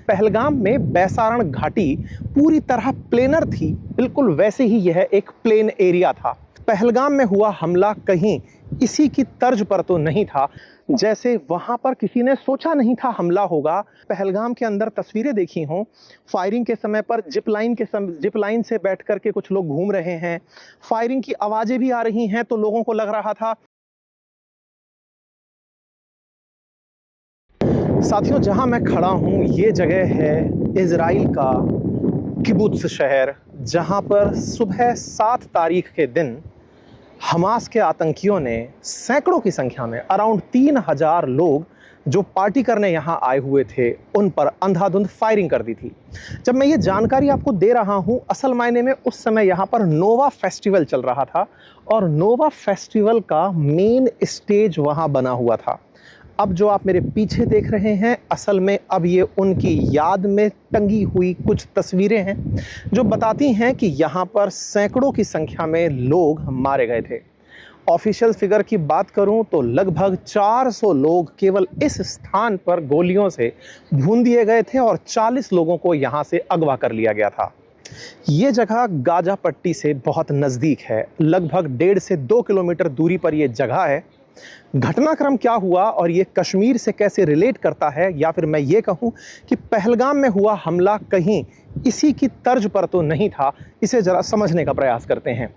पहलगाम में बैसारण घाटी पूरी तरह प्लेनर थी, बिल्कुल वैसे ही यह एक प्लेन एरिया था। पहलगाम में हुआ हमला कहीं इसी की तर्ज पर तो नहीं था, जैसे वहां पर किसी ने सोचा नहीं था हमला होगा। पहलगाम के अंदर तस्वीरें देखी हों, फायरिंग के समय पर जिप लाइन से बैठ करके कुछ लोग घूम रहे हैं, फायरिंग की आवाजें भी आ रही हैं, तो लोगों को लग रहा था। साथियों, जहां मैं खड़ा हूं ये जगह है इजराइल का किबुत्स शहर, जहां पर सुबह 7 तारीख के दिन हमास के आतंकियों ने सैकड़ों की संख्या में अराउंड 3000 लोग जो पार्टी करने यहाँ आए हुए थे उन पर अंधाधुंध फायरिंग कर दी थी। जब मैं ये जानकारी आपको दे रहा हूँ, असल मायने में उस समय यहाँ पर नोवा फेस्टिवल चल रहा था और नोवा फेस्टिवल का मेन स्टेज वहाँ बना हुआ था। अब जो आप मेरे पीछे देख रहे हैं, असल में अब ये उनकी याद में टंगी हुई कुछ तस्वीरें हैं जो बताती हैं कि यहाँ पर सैकड़ों की संख्या में लोग मारे गए थे। ऑफिशियल फिगर की बात करूं तो लगभग 400 लोग केवल इस स्थान पर गोलियों से भून दिए गए थे और 40 लोगों को यहाँ से अगवा कर लिया गया था। ये जगह गाजा पट्टी से बहुत नज़दीक है, लगभग 1.5 से 2 किलोमीटर दूरी पर यह जगह है। घटनाक्रम क्या हुआ और ये कश्मीर से कैसे रिलेट करता है, या फिर मैं ये कहूँ कि पहलगाम में हुआ हमला कहीं इसी की तर्ज पर तो नहीं था, इसे ज़रा समझने का प्रयास करते हैं।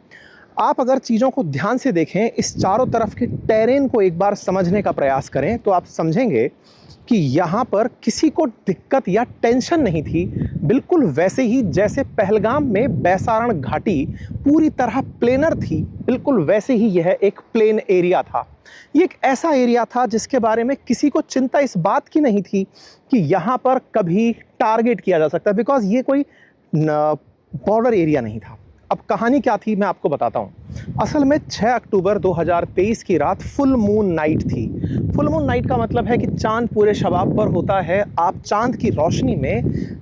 आप अगर चीज़ों को ध्यान से देखें, इस चारों तरफ के टेरेन को एक बार समझने का प्रयास करें, तो आप समझेंगे कि यहाँ पर किसी को दिक्कत या टेंशन नहीं थी, बिल्कुल वैसे ही जैसे पहलगाम में बैसारण घाटी पूरी तरह प्लेनर थी, बिल्कुल वैसे ही यह एक प्लेन एरिया था। ये एक ऐसा एरिया था जिसके बारे में किसी को चिंता इस बात की नहीं थी कि यहाँ पर कभी टारगेट किया जा सकता है, बिकॉज ये कोई बॉर्डर एरिया नहीं था। अब कहानी क्या थी मैं आपको बताता हूँ। असल में 6 अक्टूबर 2023 की रात फुल मून नाइट थी। फुल मून नाइट का मतलब है कि चांद पूरे शबाब पर होता है। आप चांद की रोशनी में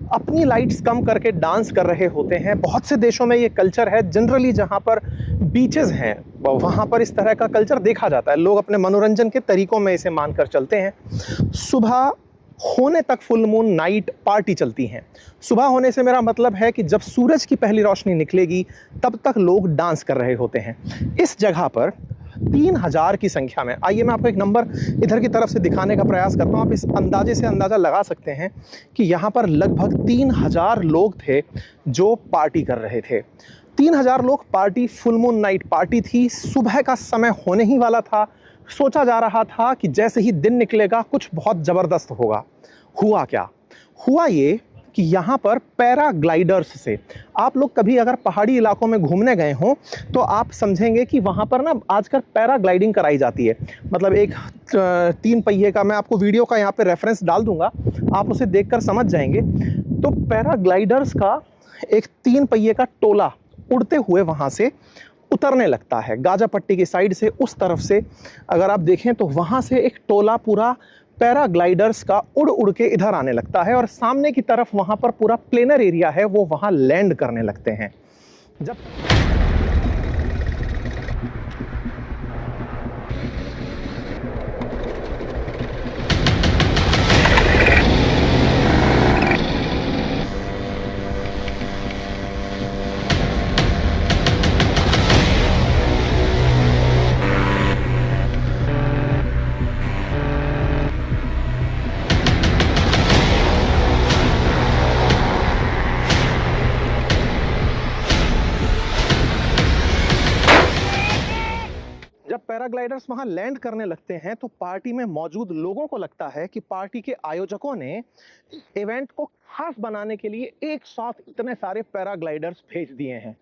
अपनी लाइट्स कम करके डांस कर रहे होते हैं। बहुत से देशों में ये कल्चर है, जनरली जहाँ पर बीचेस हैं वहाँ पर इस तरह का कल्चर देखा जाता है। लोग अपने मनोरंजन के तरीकों में इसे मानकर चलते हैं। सुबह होने तक फुल मून नाइट पार्टी चलती हैं। सुबह होने से मेरा मतलब है कि जब सूरज की पहली रोशनी निकलेगी तब तक लोग डांस कर रहे होते हैं। इस जगह पर 3000 की संख्या में, आइए मैं आपको एक नंबर इधर की तरफ से दिखाने का प्रयास करता हूँ। आप इस अंदाजे से अंदाज़ा लगा सकते हैं कि यहाँ पर लगभग 3000 लोग थे जो पार्टी कर रहे थे। 3000 लोग party, full moon night party थी। सुबह का समय होने ही वाला था। सोचा जा रहा था कि जैसे ही दिन निकलेगा कुछ बहुत ज़बरदस्त होगा। हुआ क्या? हुआ ये कि यहाँ पर पैराग्लाइडर्स से, आप लोग कभी अगर पहाड़ी इलाकों में घूमने गए हों तो आप समझेंगे कि वहाँ पर ना आजकल पैराग्लाइडिंग कराई जाती है। मतलब एक 3 पहिए का, मैं आपको वीडियो का यहाँ पे रेफरेंस डाल दूंगा, आप उसे देखकर समझ जाएंगे। तो पैराग्लाइडर्स का एक 3 पहिए का टोला उड़ते हुए वहाँ से उतरने लगता है। गाजा पट्टी की साइड से उस तरफ से अगर आप देखें तो वहाँ से एक टोला पूरा पैराग्लाइडर्स का उड़ उड़ के इधर आने लगता है और सामने की तरफ वहाँ पर पूरा प्लेनर एरिया है, वो वहाँ लैंड करने लगते हैं। जब पैराग्लाइडर्स वहां लैंड करने लगते हैं तो पार्टी में मौजूद लोगों को लगता है कि पार्टी के आयोजकों ने इवेंट को खास बनाने के लिए एक साथ इतने सारे पैराग्लाइडर्स भेज दिए हैं।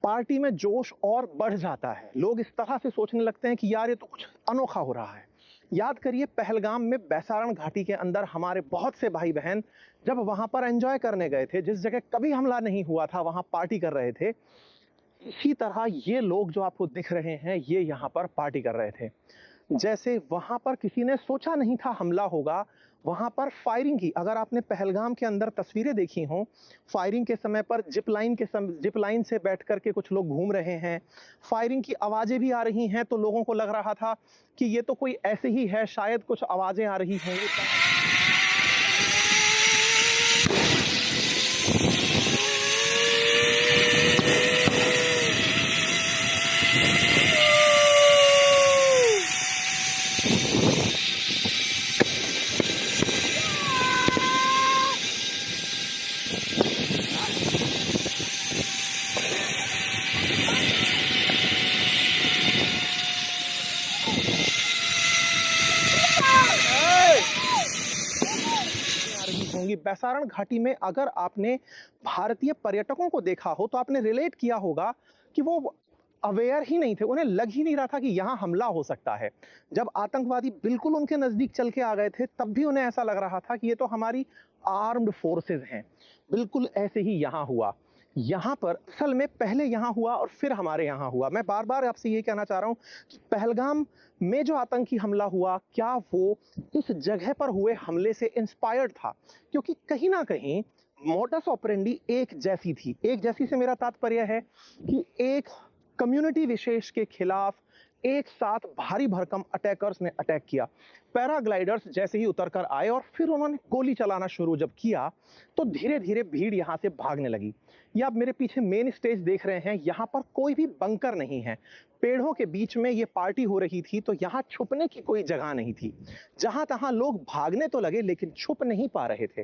पार्टी में जोश और बढ़ जाता है। लोग इस तरह से सोचने लगते हैं कि यार ये तो कुछ अनोखा हो रहा है। याद करिए, पहलगाम में बैसारण घाटी के अंदर हमारे बहुत से भाई बहन जब वहां पर एंजॉय करने गए थे, जिस जगह कभी हमला नहीं हुआ था, वहां पार्टी कर रहे थे। इसी तरह ये लोग जो आपको दिख रहे हैं, ये यहाँ पर पार्टी कर रहे थे। जैसे वहां पर किसी ने सोचा नहीं था हमला होगा, वहां पर फायरिंग की, अगर आपने पहलगाम के अंदर तस्वीरें देखी हों, फायरिंग के समय पर जिप लाइन से बैठ करके कुछ लोग घूम रहे हैं, फायरिंग की आवाजें भी आ रही हैं, तो लोगों को लग रहा था कि ये तो कोई ऐसे ही है, शायद कुछ आवाजें आ रही होंगी। बैसारण घाटी में अगर आपने भारतीय पर्यटकों को देखा हो तो आपने रिलेट किया होगा कि वो अवेयर ही नहीं थे, उन्हें लग ही नहीं रहा था कि यहाँ हमला हो सकता है। जब आतंकवादी बिल्कुल उनके नजदीक चल के आ गए थे तब भी उन्हें ऐसा लग रहा था कि ये तो हमारी आर्म्ड फोर्सेस हैं। बिल्कुल ऐसे ही यहाँ हुआ। यहाँ पर असल में पहले यहाँ हुआ और फिर हमारे यहाँ हुआ। मैं बार बार आपसे ये कहना चाह रहा हूँ कि पहलगाम में जो आतंकी हमला हुआ, क्या वो इस जगह पर हुए हमले से इंस्पायर्ड था? क्योंकि कहीं ना कहीं मोडस ऑपरेंडी एक जैसी थी। एक जैसी से मेरा तात्पर्य है कि एक कम्युनिटी विशेष के खिलाफ एक साथ भारी भरकम अटैकर्स ने अटैक किया। पैराग्लाइडर्स जैसे ही उतर कर आए और फिर उन्होंने गोली चलाना शुरू जब किया तो धीरे धीरे भीड़ यहां से भागने लगी। ये आप मेरे पीछे मेन स्टेज देख रहे हैं, यहां पर कोई भी बंकर नहीं है। पेड़ों के बीच में ये पार्टी हो रही थी तो यहां छुपने की कोई जगह नहीं थी। जहां तहां लोग भागने तो लगे लेकिन छुप नहीं पा रहे थे।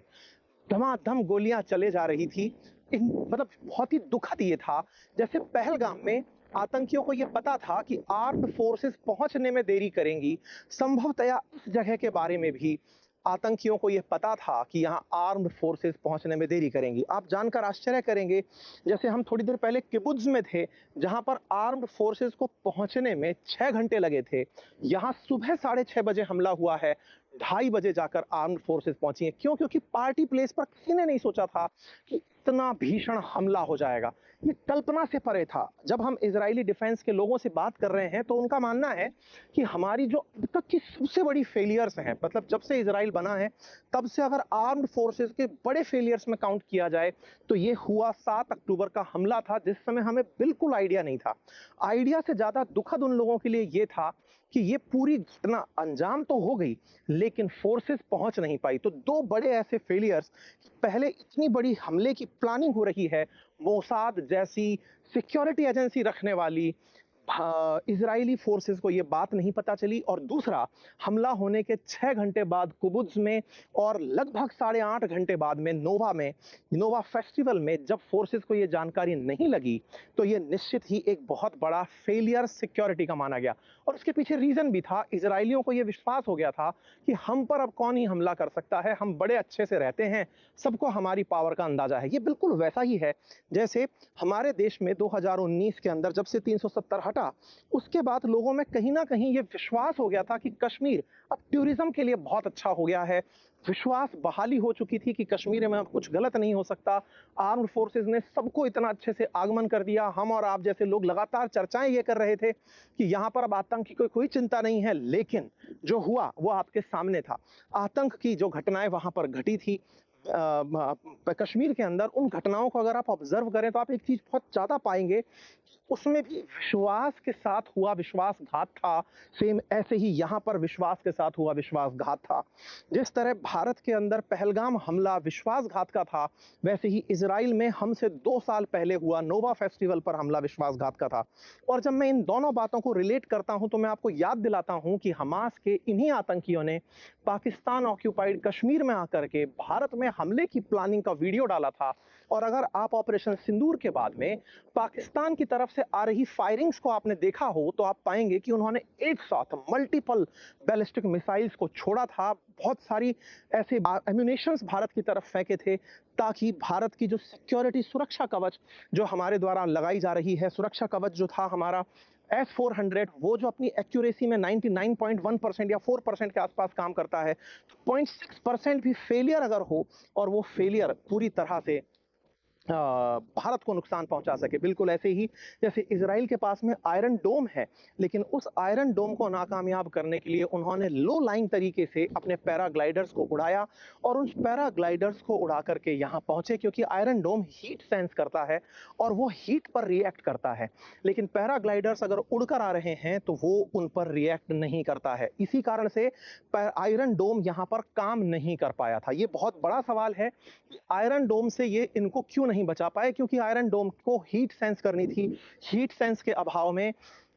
धमाधम गोलियां चले जा रही थी। मतलब बहुत ही दुखद ये था, जैसे पहलगाम में आतंकियों को यह पता था कि आर्म्ड फोर्सेस पहुंचने में देरी करेंगी। संभवतया इस जगह के बारे में भी आतंकियों को यह पता था कि यहाँ आर्म्ड फोर्सेस पहुंचने में देरी करेंगी। आप जानकर आश्चर्य करेंगे, जैसे हम थोड़ी देर पहले किबुत्ज में थे जहां पर आर्म्ड फोर्सेस को पहुंचने में 6 घंटे लगे थे, यहाँ सुबह 6:30 बजे हमला हुआ है, 2:30 बजे जाकर आर्म्ड फोर्सेस पहुंची है। क्यों? क्योंकि पार्टी प्लेस पर किसी ने नहीं सोचा था कि इतना भीषण हमला हो जाएगा। ये कल्पना से परे था। जब हम इजरायली डिफेंस के लोगों से बात कर रहे हैं तो उनका मानना है कि हमारी जो अब तक की सबसे बड़ी फेलियर्स हैं, मतलब जब से इजराइल बना है तब से अगर आर्म्ड फोर्सेस के बड़े फेलियर्स में काउंट किया जाए तो ये हुआ 7 अक्टूबर का हमला था, जिस समय हमें बिल्कुल आइडिया नहीं था। आइडिया से ज्यादा दुखद उन लोगों के लिए ये था कि ये पूरी घटना अंजाम तो हो गई लेकिन फोर्सेस पहुंच नहीं पाई। तो 2 बड़े ऐसे फेलियर्स, पहले इतनी बड़ी हमले की प्लानिंग हो रही है, मोसाद जैसी सिक्योरिटी एजेंसी रखने वाली इजरायली फोर्सेस को यह बात नहीं पता चली, और दूसरा हमला होने के 6 घंटे बाद कुबुत्ज में और लगभग 8.5 घंटे बाद में नोवा फेस्टिवल में जब फोर्सेस को यह जानकारी नहीं लगी तो यह निश्चित ही एक बहुत बड़ा फेलियर सिक्योरिटी का माना गया। और उसके पीछे रीजन भी था, इजरायलियों को यह विश्वास हो गया था कि हम पर अब कौन ही हमला कर सकता है, हम बड़े अच्छे से रहते हैं, सबको हमारी पावर का अंदाजा है। ये बिल्कुल वैसा ही है जैसे हमारे देश में 2019 के अंदर जब से 370 हटा, उसके बाद लोगों में कहीं ना कहीं ये विश्वास हो गया था कि कश्मीर अब टूरिज्म के लिए बहुत अच्छा हो गया है। विश्वास बहाली हो चुकी थी कि कश्मीर में अब कुछ गलत नहीं हो सकता। आर्म्ड फोर्सेस ने सबको इतना अच्छे से आगमन कर दिया। हम और आप जैसे लोग लगातार चर्चाएं ये कर रहे थे कि यहाँ पर अब आतंक की कोई चिंता नहीं है, लेकिन जो हुआ वो आपके सामने था। आतंक की जो घटनाएं वहां पर घटी थी कश्मीर के अंदर, उन घटनाओं को अगर आप ऑब्जर्व करें तो आप एक चीज बहुत ज्यादा पाएंगे, उसमें भी विश्वास के साथ हुआ विश्वासघात था। सेम ऐसे ही यहां पर विश्वास के साथ हुआ विश्वासघात था। जिस तरह भारत के अंदर पहलगाम हमला विश्वासघात का था, वैसे ही इजराइल में हमसे 2 साल पहले हुआ नोवा फेस्टिवल पर हमला विश्वासघात का था। और जब मैं इन दोनों बातों को रिलेट करता हूं तो मैं आपको याद दिलाता हूं कि हमास के इन्हीं आतंकियों ने पाकिस्तान ऑक्यूपाइड कश्मीर में आकर के भारत में हमले की प्लानिंग का वीडियो डाला था। और अगर आप ऑपरेशन सिंदूर के बाद में पाकिस्तान की तरफ से आ रही फायरिंग्स को आपने देखा हो तो आप पाएंगे कि उन्होंने एक साथ मल्टीपल बैलिस्टिक मिसाइल्स को छोड़ा था। बहुत सारी ऐसे एम्यूनेशंस भारत की तरफ फेंके थे ताकि भारत की जो सिक्योरिटी सुरक्षा कवच जो हमारे द्वारा लगाई जा रही है, सुरक्षा कवच जो था हमारा S-400, वो जो अपनी एक्यूरेसी में 99.1% या 4% के आसपास काम करता है, तो 0.6% भी फेलियर अगर हो और वो फेलियर पूरी तरह से भारत को नुकसान पहुंचा सके। बिल्कुल ऐसे ही जैसे इजराइल के पास में आयरन डोम है, लेकिन उस आयरन डोम को नाकामयाब करने के लिए उन्होंने लो लाइन तरीके से अपने पैराग्लाइडर्स को उड़ाया और उन पैराग्लाइडर्स को उड़ा करके यहां पहुंचे, क्योंकि आयरन डोम हीट सेंस करता है और वो हीट पर रिएक्ट करता है। लेकिन पैराग्लाइडर्स अगर उड़कर आ रहे हैं तो वो उन पर रिएक्ट नहीं करता है। इसी कारण से आयरन डोम यहां पर काम नहीं कर पाया था। ये बहुत बड़ा सवाल है कि आयरन डोम से ये इनको क्यों नहीं बचा पाए, क्योंकि आयरन डोम को हीट सेंस करनी थी। हीट सेंस के अभाव में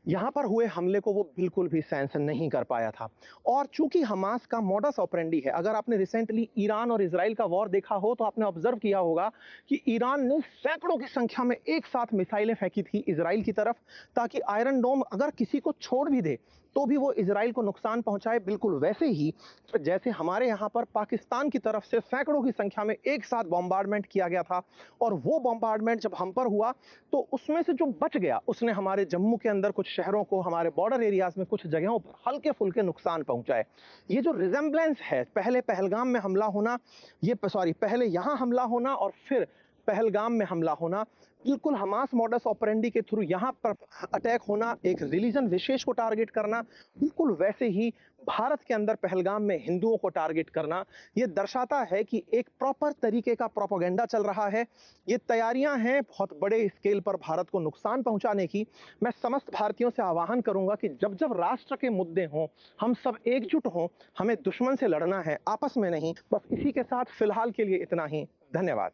यहां पर हुए हमले को वो बिल्कुल भी सेंस नहीं कर पाया था। और चूंकि हमास का मोडस ऑपरेंडी है, अगर आपने रिसेंटली ईरान और इजराइल का वॉर देखा हो तो आपने ऑब्जर्व किया होगा कि ईरान ने सैकड़ों की संख्या में एक साथ मिसाइलें फेंकी थी इजराइल की तरफ, ताकि आयरन डोम अगर किसी को छोड़ भी दे तो भी वो इजराइल को नुकसान पहुंचाए। बिल्कुल वैसे ही जैसे हमारे यहाँ पर पाकिस्तान की तरफ से सैकड़ों की संख्या में एक साथ बॉम्बार्डमेंट किया गया था, और वो बॉम्बार्डमेंट जब हम पर हुआ तो उसमें से जो बच गया उसने हमारे जम्मू के अंदर कुछ शहरों को, हमारे बॉर्डर एरियाज में कुछ जगहों पर हल्के फुल्के नुकसान पहुंचाए। ये जो रिजेम्बलेंस है, पहले पहलगाम में हमला होना, पहले यहाँ हमला होना और फिर पहलगाम में हमला होना, बिल्कुल हमास मॉडस ऑपरेंडी के थ्रू यहाँ पर अटैक होना, एक रिलीजन विशेष को टारगेट करना, बिल्कुल वैसे ही भारत के अंदर पहलगाम में हिंदुओं को टारगेट करना, ये दर्शाता है कि एक प्रॉपर तरीके का प्रोपेगेंडा चल रहा है। ये तैयारियां हैं बहुत बड़े स्केल पर भारत को नुकसान पहुंचाने की। मैं समस्त भारतीयों से आह्वान करूंगा कि जब जब राष्ट्र के मुद्दे हों, हम सब एकजुट हों। हमें दुश्मन से लड़ना है, आपस में नहीं। बस इसी के साथ फिलहाल के लिए इतना ही। धन्यवाद।